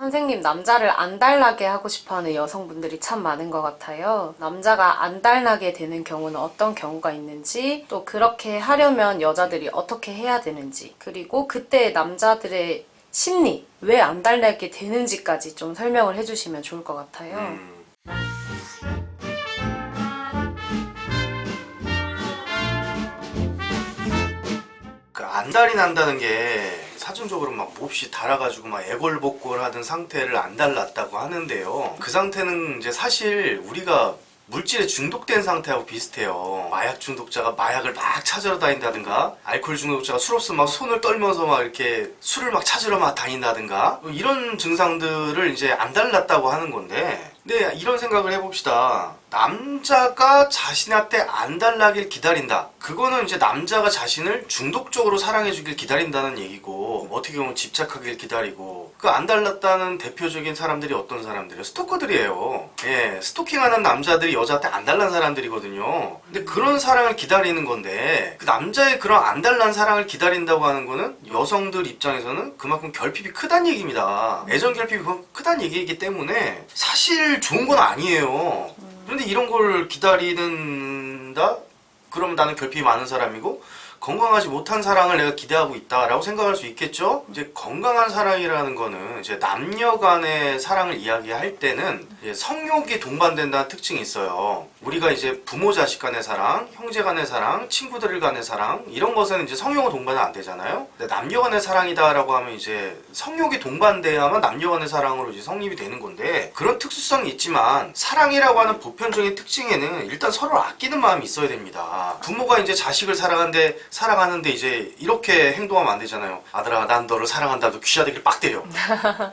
선생님, 남자를 안달나게 하고 싶어하는 여성분들이 참 많은 것 같아요. 남자가 안달나게 되는 경우는 어떤 경우가 있는지, 또 그렇게 하려면 여자들이 어떻게 해야 되는지, 그리고 그때 남자들의 심리, 왜 안달나게 되는지까지 좀 설명을 해주시면 좋을 것 같아요. 그 안달이 난다는 게 사전적으로 막 몹시 달아가지고 막 애걸복걸 하던 상태를 안달났다고 하는데요. 그 상태는 이제 사실 우리가 물질에 중독된 상태하고 비슷해요. 마약 중독자가 마약을 막 찾으러 다닌다든가, 알코올 중독자가 술 없으면 막 손을 떨면서 막 이렇게 술을 막 찾으러 막 다닌다든가, 이런 증상들을 이제 안달났다고 하는 건데, 근데 이런 생각을 해봅시다. 남자가 자신한테 안달나길 기다린다. 그거는 이제 남자가 자신을 중독적으로 사랑해주길 기다린다는 얘기고, 어떻게 보면 집착하길 기다리고, 그 안달났다는 대표적인 사람들이 어떤 사람들이에요? 스토커들이에요. 예, 스토킹하는 남자들이 여자한테 안달난 사람들이거든요. 근데 그런 사랑을 기다리는 건데, 그 남자의 그런 안달난 사랑을 기다린다고 하는 거는 여성들 입장에서는 그만큼 결핍이 크다는 얘기입니다. 애정 결핍이 크다는 얘기이기 때문에 사실 좋은 건 아니에요. 그런데 이런 걸 기다리는다? 그러면 나는 결핍이 많은 사람이고 건강하지 못한 사랑을 내가 기대하고 있다라고 생각할 수 있겠죠? 이제 건강한 사랑이라는 거는 이제 남녀 간의 사랑을 이야기할 때는 이제 성욕이 동반된다는 특징이 있어요. 우리가 이제 부모 자식 간의 사랑, 형제 간의 사랑, 친구들 간의 사랑, 이런 것은 이제 성욕은 동반은 안 되잖아요? 근데 남녀 간의 사랑이다라고 하면 이제 성욕이 동반돼야만 남녀 간의 사랑으로 이제 성립이 되는 건데, 그런 특수성이 있지만 사랑이라고 하는 보편적인 특징에는 일단 서로 아끼는 마음이 있어야 됩니다. 부모가 이제 자식을 사랑하는데 이제 이렇게 행동하면 안 되잖아요. 아들아, 난 너를 사랑한다고 귀샤대기를 빡 때려.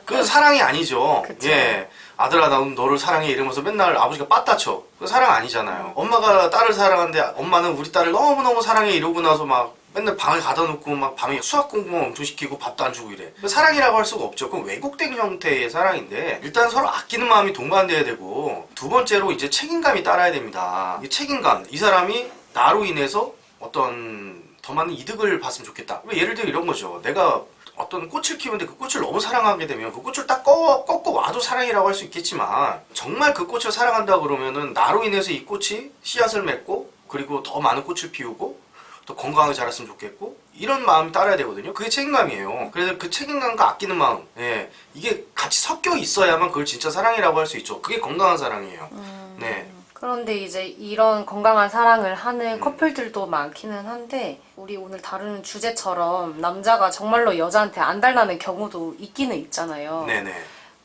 그건 사랑이 아니죠. 그쵸. 예. 아들아, 난 너를 사랑해 이러면서 맨날 아버지가 빠따쳐. 그건 사랑 아니잖아요. 엄마가 딸을 사랑하는데 엄마는 우리 딸을 너무너무 사랑해 이러고 나서 막 맨날 방에 가다 놓고 막 밤에 수학 공부만 엄청 시키고 밥도 안 주고 이래. 사랑이라고 할 수가 없죠. 그건 왜곡된 형태의 사랑인데, 일단 서로 아끼는 마음이 동반돼야 되고, 두 번째로 이제 책임감이 따라야 됩니다. 이 책임감, 이 사람이 나로 인해서 어떤 더 많은 이득을 봤으면 좋겠다. 예를 들어 이런 거죠. 내가 어떤 꽃을 키우는데 그 꽃을 너무 사랑하게 되면 그 꽃을 딱 꺾고 와도 사랑이라고 할 수 있겠지만, 정말 그 꽃을 사랑한다 그러면은 나로 인해서 이 꽃이 씨앗을 맺고, 그리고 더 많은 꽃을 피우고 또 건강하게 자랐으면 좋겠고, 이런 마음이 따라야 되거든요. 그게 책임감이에요. 그래서 그 책임감과 아끼는 마음, 예, 이게 같이 섞여 있어야만 그걸 진짜 사랑이라고 할 수 있죠. 그게 건강한 사랑이에요. 네. 그런데 이제 이런 건강한 사랑을 하는 커플들도 많기는 한데, 우리 오늘 다루는 주제처럼 남자가 정말로 여자한테 안달나는 경우도 있기는 있잖아요. 네네.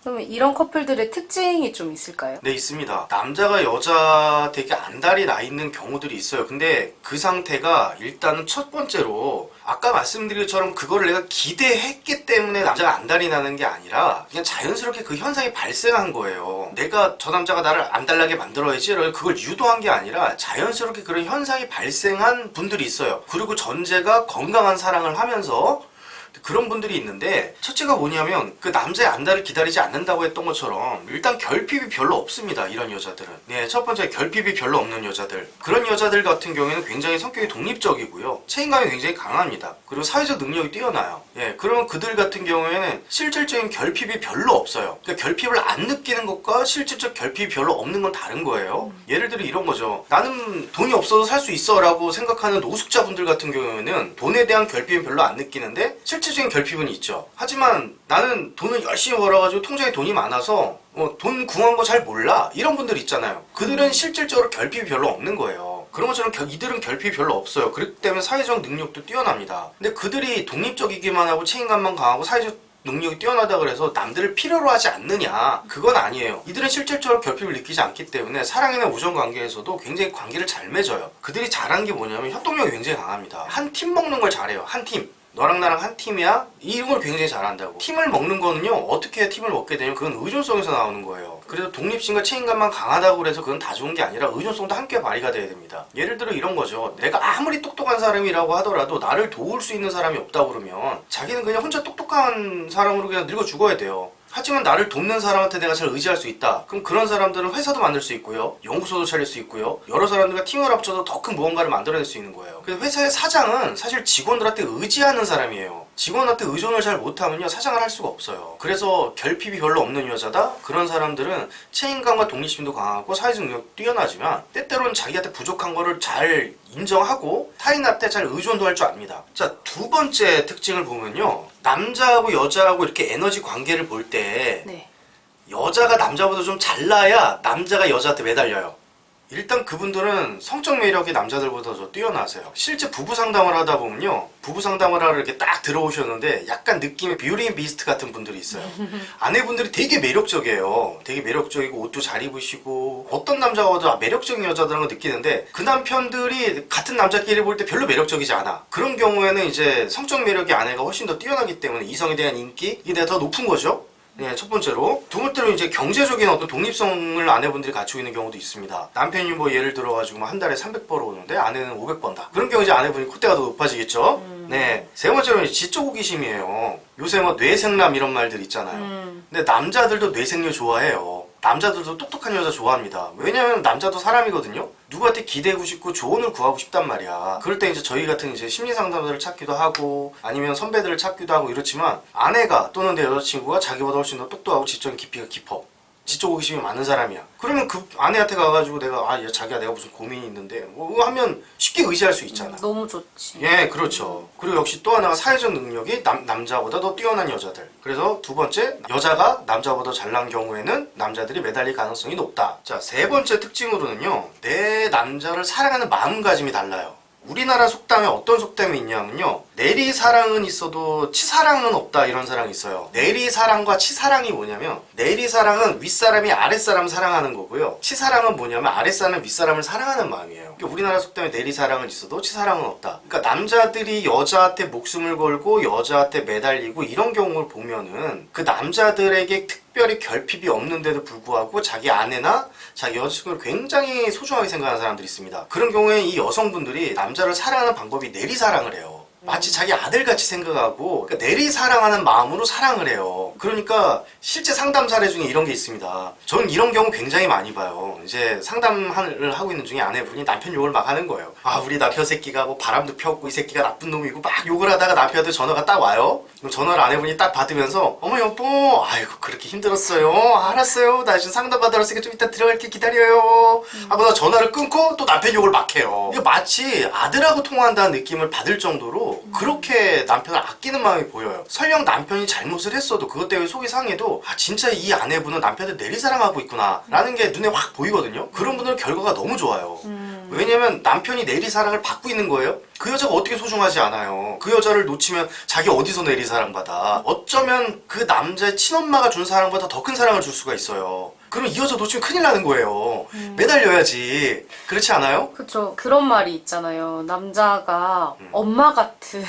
그러면 이런 커플들의 특징이 좀 있을까요? 네, 있습니다. 남자가 여자 되게 안달이 나 있는 경우들이 있어요. 근데 그 상태가 일단은 첫 번째로 아까 말씀드린 것처럼 그거를 내가 기대했기 때문에 남자가 안달이 나는 게 아니라 그냥 자연스럽게 그 현상이 발생한 거예요. 내가 저 남자가 나를 안달나게 만들어야지 그걸 유도한 게 아니라 자연스럽게 그런 현상이 발생한 분들이 있어요. 그리고 전제가 건강한 사랑을 하면서 그런 분들이 있는데, 첫째가 뭐냐면 그 남자의 안달을 기다리지 않는다고 했던 것처럼 일단 결핍이 별로 없습니다. 이런 여자들은. 네, 첫 번째 결핍이 별로 없는 여자들, 그런 여자들 같은 경우에는 굉장히 성격이 독립적이고요, 책임감이 굉장히 강합니다. 그리고 사회적 능력이 뛰어나요. 예, 그러면 그들 같은 경우에는 실질적인 결핍이 별로 없어요. 그러니까 결핍을 안 느끼는 것과 실질적 결핍이 별로 없는 건 다른 거예요. 예를 들어 이런 거죠. 나는 돈이 없어도 살 수 있어 라고 생각하는 노숙자분들 같은 경우에는 돈에 대한 결핍은 별로 안 느끼는데 실질적인 결핍은 있죠. 하지만 나는 돈을 열심히 벌어가지고 통장에 돈이 많아서 돈 구한 거 잘 몰라, 이런 분들 있잖아요. 그들은 실질적으로 결핍이 별로 없는 거예요. 그런 것처럼 이들은 결핍이 별로 없어요. 그렇기 때문에 사회적 능력도 뛰어납니다. 근데 그들이 독립적이기만 하고 책임감만 강하고 사회적 능력이 뛰어나다 그래서 남들을 필요로 하지 않느냐, 그건 아니에요. 이들은 실질적으로 결핍을 느끼지 않기 때문에 사랑이나 우정 관계에서도 굉장히 관계를 잘 맺어요. 그들이 잘한 게 뭐냐면 협동력이 굉장히 강합니다. 한 팀 먹는 걸 잘해요. 한 팀. 너랑 나랑 한 팀이야? 이런 걸 굉장히 잘한다고. 팀을 먹는 거는요, 어떻게 해야 팀을 먹게 되냐면 그건 의존성에서 나오는 거예요. 그래서 독립심과 책임감만 강하다고 해서 그건 다 좋은 게 아니라 의존성도 함께 발휘가 돼야 됩니다. 예를 들어 이런 거죠. 내가 아무리 똑똑한 사람이라고 하더라도 나를 도울 수 있는 사람이 없다고 그러면 자기는 그냥 혼자 똑똑한 사람으로 그냥 늙어 죽어야 돼요. 하지만 나를 돕는 사람한테 내가 잘 의지할 수 있다. 그럼 그런 사람들은 회사도 만들 수 있고요. 연구소도 차릴 수 있고요. 여러 사람들과 팀을 합쳐서 더 큰 무언가를 만들어낼 수 있는 거예요. 그래서 회사의 사장은 사실 직원들한테 의지하는 사람이에요. 직원한테 의존을 잘 못하면요, 사장을 할 수가 없어요. 그래서 결핍이 별로 없는 여자다? 그런 사람들은 책임감과 독립심도 강하고 사회적 능력도 뛰어나지만 때때로는 자기한테 부족한 거를 잘 인정하고 타인한테 잘 의존도 할 줄 압니다. 자, 두 번째 특징을 보면요, 남자하고 여자하고 이렇게 에너지 관계를 볼 때 네. 여자가 남자보다 좀 잘나야 남자가 여자한테 매달려요. 일단 그분들은 성적 매력이 남자들보다 더 뛰어나세요. 실제 부부 상담을 하다 보면요, 부부 상담을 하러 이렇게 딱 들어오셨는데 약간 느낌의 뷰티 앤 비스트 같은 분들이 있어요. 아내분들이 되게 매력적이에요. 되게 매력적이고 옷도 잘 입으시고 어떤 남자가 봐도 매력적인 여자들은 걸 느끼는데 그 남편들이 같은 남자끼리 볼 때 별로 매력적이지 않아. 그런 경우에는 이제 성적 매력이 아내가 훨씬 더 뛰어나기 때문에 이성에 대한 인기 이게 더 높은 거죠. 네, 첫 번째로. 두 번째로 이제 경제적인 어떤 독립성을 아내분들이 갖추고 있는 경우도 있습니다. 남편이 뭐 예를 들어가지고 뭐 한 달에 300 벌어오는데 아내는 500 번다. 그런 경우 이제 아내분이 콧대가 더 높아지겠죠? 네. 세 번째로는 이제 지적 호기심이에요. 요새 뭐 뇌생남 이런 말들 있잖아요. 근데 남자들도 뇌생녀 좋아해요. 남자들도 똑똑한 여자 좋아합니다. 왜냐면 남자도 사람이거든요. 누구한테 기대고 싶고 조언을 구하고 싶단 말이야. 그럴 때 이제 저희 같은 이제 심리 상담사를 찾기도 하고 아니면 선배들을 찾기도 하고 이렇지만 아내가 또는 내 여자친구가 자기보다 훨씬 더 똑똑하고 지적인 깊이가 깊어. 지적 호기심이 많은 사람이야. 그러면 그 아내한테 가가지고 내가 자기야 내가 무슨 고민이 있는데 뭐 하면 쉽게 의지할 수 있잖아. 너무 좋지. 예, 그렇죠. 그리고 역시 또 하나가 사회적 능력이 남자보다 더 뛰어난 여자들. 그래서 두 번째, 여자가 남자보다 잘난 경우에는 남자들이 매달릴 가능성이 높다. 자, 세 번째 특징으로는요, 내 남자를 사랑하는 마음가짐이 달라요. 우리나라 속담에 어떤 속담이 있냐면요, 내리사랑은 있어도 치사랑은 없다, 이런 사랑이 있어요. 내리사랑과 치사랑이 뭐냐면, 내리사랑은 윗사람이 아랫사람 사랑하는 거고요, 치사랑은 뭐냐면 아랫사람은 윗사람을 사랑하는 마음이에요. 그러니까 우리나라 속담에 내리사랑은 있어도 치사랑은 없다. 그러니까 남자들이 여자한테 목숨을 걸고 여자한테 매달리고 이런 경우를 보면은 그 남자들에게 특별히 결핍이 없는데도 불구하고 자기 아내나 자기 여자친구를 굉장히 소중하게 생각하는 사람들이 있습니다. 그런 경우에 이 여성분들이 남자를 사랑하는 방법이 내리사랑을 해요. 마치 자기 아들같이 생각하고, 그러니까 내리사랑하는 마음으로 사랑을 해요. 그러니까 실제 상담 사례 중에 이런 게 있습니다. 저는 이런 경우 굉장히 많이 봐요. 이제 상담을 하고 있는 중에 아내분이 남편 욕을 막 하는 거예요. 우리 남편 새끼가 뭐 바람도 폈고 이 새끼가 나쁜 놈이고 막 욕을 하다가 남편한테 전화가 딱 와요. 그럼 전화를 아내분이 딱 받으면서 어머 여보, 아이고 그렇게 힘들었어요. 알았어요. 나 지금 상담 받으러 왔으니까 좀 이따 들어갈게, 기다려요. 하고 나 전화를 끊고 또 남편 욕을 막 해요. 이게 마치 아들하고 통화한다는 느낌을 받을 정도로 그렇게 남편을 아끼는 마음이 보여요. 설령 남편이 잘못을 했어도 그것 때문에 속이 상해도 진짜 이 아내분은 남편을 내리사랑하고 있구나 라는 게 눈에 확 보이거든요. 그런 분들은 결과가 너무 좋아요. 왜냐면 남편이 내리사랑을 받고 있는 거예요. 그 여자가 어떻게 소중하지 않아요. 그 여자를 놓치면 자기 어디서 내리사랑받아. 어쩌면 그 남자의 친엄마가 준 사랑보다 더 큰 사랑을 줄 수가 있어요. 그럼 이 여자 놓치면 큰일 나는 거예요. 매달려야지. 그렇지 않아요? 그쵸. 그런 말이 있잖아요. 남자가 엄마 같은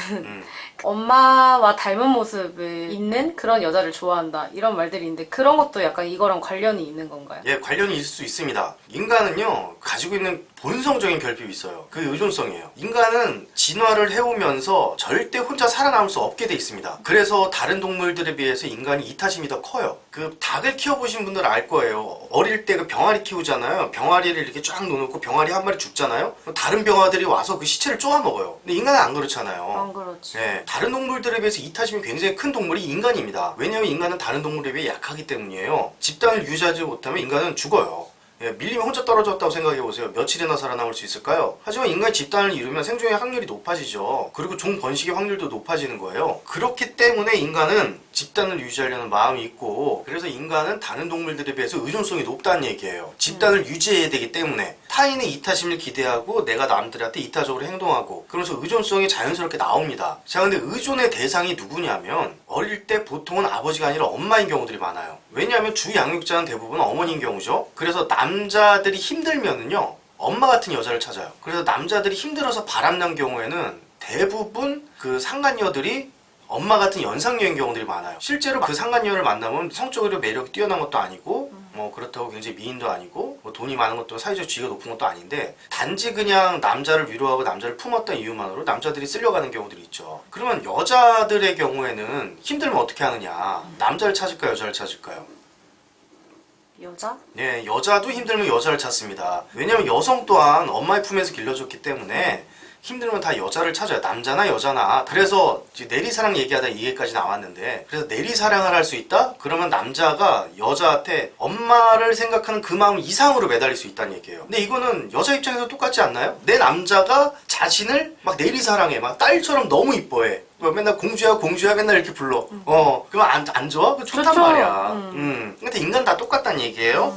엄마와 닮은 모습을 있는 그런 여자를 좋아한다, 이런 말들이 있는데 그런 것도 약간 이거랑 관련이 있는 건가요? 예, 관련이 있을 수 있습니다. 인간은요, 가지고 있는 본성적인 결핍이 있어요. 그게 의존성이에요. 인간은 진화를 해오면서 절대 혼자 살아남을 수 없게 돼 있습니다. 그래서 다른 동물들에 비해서 인간이 이타심이 더 커요. 그 닭을 키워보신 분들은 알 거예요. 어릴 때 그 병아리 키우잖아요. 병아리를 이렇게 쫙 놓고 병아리 한 마리 죽잖아요. 그럼 다른 병아들이 와서 그 시체를 쪼아 먹어요. 근데 인간은 안 그렇잖아요. 안 그렇지. 예, 다른 동물들에 비해서 이타심이 굉장히 큰 동물이 인간입니다. 왜냐하면 인간은 다른 동물에 비해 약하기 때문이에요. 집단을 유지하지 못하면 인간은 죽어요. 예, 밀리면 혼자 떨어졌다고 생각해보세요. 며칠이나 살아남을 수 있을까요? 하지만 인간이 집단을 이루면 생존의 확률이 높아지죠. 그리고 종 번식의 확률도 높아지는 거예요. 그렇기 때문에 인간은 집단을 유지하려는 마음이 있고, 그래서 인간은 다른 동물들에 비해서 의존성이 높다는 얘기예요. 집단을 유지해야 되기 때문에 타인의 이타심을 기대하고 내가 남들한테 이타적으로 행동하고, 그러면서 의존성이 자연스럽게 나옵니다. 자, 근데 의존의 대상이 누구냐면 어릴 때 보통은 아버지가 아니라 엄마인 경우들이 많아요. 왜냐하면 주 양육자는 대부분 어머니인 경우죠. 그래서 남자들이 힘들면은요, 엄마 같은 여자를 찾아요. 그래서 남자들이 힘들어서 바람난 경우에는 대부분 그 상간녀들이 엄마 같은 연상녀인 경우들이 많아요. 실제로 그 상간녀를 만나면 성적으로 매력이 뛰어난 것도 아니고, 뭐 그렇다고 굉장히 미인도 아니고, 뭐 뭐 돈이 많은 것도 사회적 지위가 높은 것도 아닌데 단지 그냥 남자를 위로하고 남자를 품었던 이유만으로 남자들이 쓸려가는 경우들이 있죠. 그러면 여자들의 경우에는 힘들면 어떻게 하느냐? 남자를 찾을까요? 여자를 찾을까요? 여자? 네, 여자도 힘들면 여자를 찾습니다. 왜냐면 여성 또한 엄마의 품에서 길러졌기 때문에 힘들면 다 여자를 찾아요. 남자나 여자나. 그래서 이제 내리사랑 얘기하다 이 얘기까지 나왔는데, 그래서 내리사랑을 할 수 있다? 그러면 남자가 여자한테 엄마를 생각하는 그 마음 이상으로 매달릴 수 있다는 얘기예요. 근데 이거는 여자 입장에서 똑같지 않나요? 내 남자가 자신을 막 내리사랑해. 막 딸처럼 너무 이뻐해. 맨날 공주야 공주야 맨날 이렇게 불러. 그럼 안 좋아? 그 좋단 좋죠. 말이야. 근데 인간 다 똑같다는 얘기예요.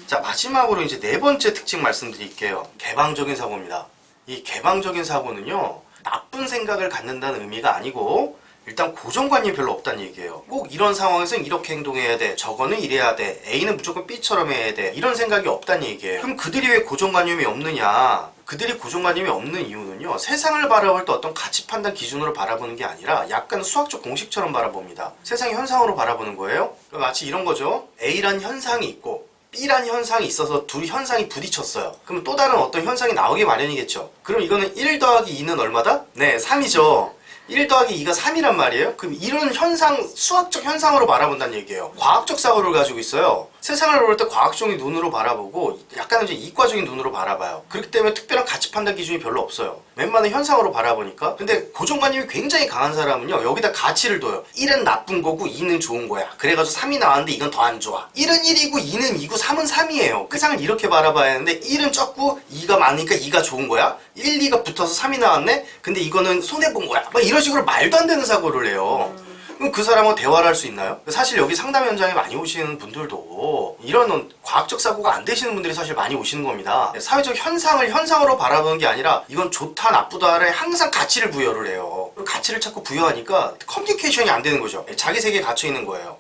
자, 마지막으로 이제 네 번째 특징 말씀드릴게요. 개방적인 사고입니다. 이 개방적인 사고는요, 나쁜 생각을 갖는다는 의미가 아니고 일단 고정관념이 별로 없다는 얘기예요. 꼭 이런 상황에서는 이렇게 행동해야 돼, 저거는 이래야 돼, A는 무조건 B처럼 해야 돼, 이런 생각이 없다는 얘기예요. 그럼 그들이 왜 고정관념이 없느냐? 그들이 고정관념이 없는 이유는요, 세상을 바라볼 때 어떤 가치 판단 기준으로 바라보는 게 아니라 약간 수학적 공식처럼 바라봅니다. 세상의 현상으로 바라보는 거예요. 마치 이런 거죠. A란 현상이 있고 B란 현상이 있어서 둘이 현상이 부딪혔어요. 그럼 또 다른 어떤 현상이 나오기 마련이겠죠. 그럼 이거는 1 더하기 2는 얼마다? 네, 3이죠. 1 더하기 2가 3이란 말이에요. 그럼 이런 현상, 수학적 현상으로 바라본다는 얘기예요. 과학적 사고를 가지고 있어요. 세상을 볼 때 과학적인 눈으로 바라보고 약간 이제 이과적인 눈으로 바라봐요. 그렇기 때문에 특별한 가치 판단 기준이 별로 없어요. 웬만한 현상으로 바라보니까. 근데 고정관념이 굉장히 강한 사람은요, 여기다 가치를 둬요. 1은 나쁜 거고 2는 좋은 거야. 그래가지고 3이 나왔는데 이건 더 안 좋아. 1은 1이고 2는 2고 3은 3이에요. 세상을 이렇게 바라봐야 하는데 1은 적고 2가 많으니까 2가 좋은 거야. 1, 2가 붙어서 3이 나왔네? 근데 이거는 손해본 거야. 막 이런 식으로 말도 안 되는 사고를 해요. 그럼 그 사람하고 대화를 할 수 있나요? 사실 여기 상담 현장에 많이 오시는 분들도 이런 과학적 사고가 안 되시는 분들이 사실 많이 오시는 겁니다. 사회적 현상을 현상으로 바라보는 게 아니라 이건 좋다 나쁘다를 항상 가치를 부여를 해요. 그리고 가치를 자꾸 부여하니까 커뮤니케이션이 안 되는 거죠. 자기 세계에 갇혀 있는 거예요.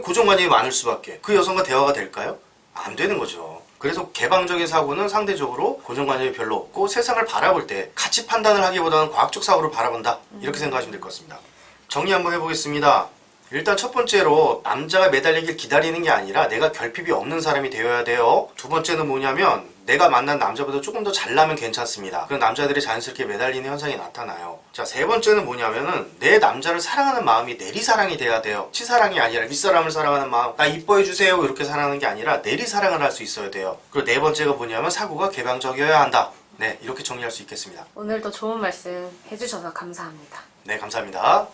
고정관념이 많을 수밖에. 그 여성과 대화가 될까요? 안 되는 거죠. 그래서 개방적인 사고는 상대적으로 고정관념이 별로 없고 세상을 바라볼 때 가치 판단을 하기보다는 과학적 사고를 바라본다. 이렇게 생각하시면 될 것 같습니다. 정리 한번 해보겠습니다. 일단 첫 번째로 남자가 매달리길 기다리는 게 아니라 내가 결핍이 없는 사람이 되어야 돼요. 두 번째는 뭐냐면 내가 만난 남자보다 조금 더 잘나면 괜찮습니다. 그런 남자들이 자연스럽게 매달리는 현상이 나타나요. 자, 세 번째는 뭐냐면은 내 남자를 사랑하는 마음이 내리사랑이 돼야 돼요. 치사랑이 아니라 윗사람을 사랑하는 마음, 나 이뻐해주세요 이렇게 사랑하는 게 아니라 내리사랑을 할 수 있어야 돼요. 그리고 네 번째가 뭐냐면 사고가 개방적이어야 한다. 네, 이렇게 정리할 수 있겠습니다. 오늘도 좋은 말씀 해주셔서 감사합니다. 네, 감사합니다.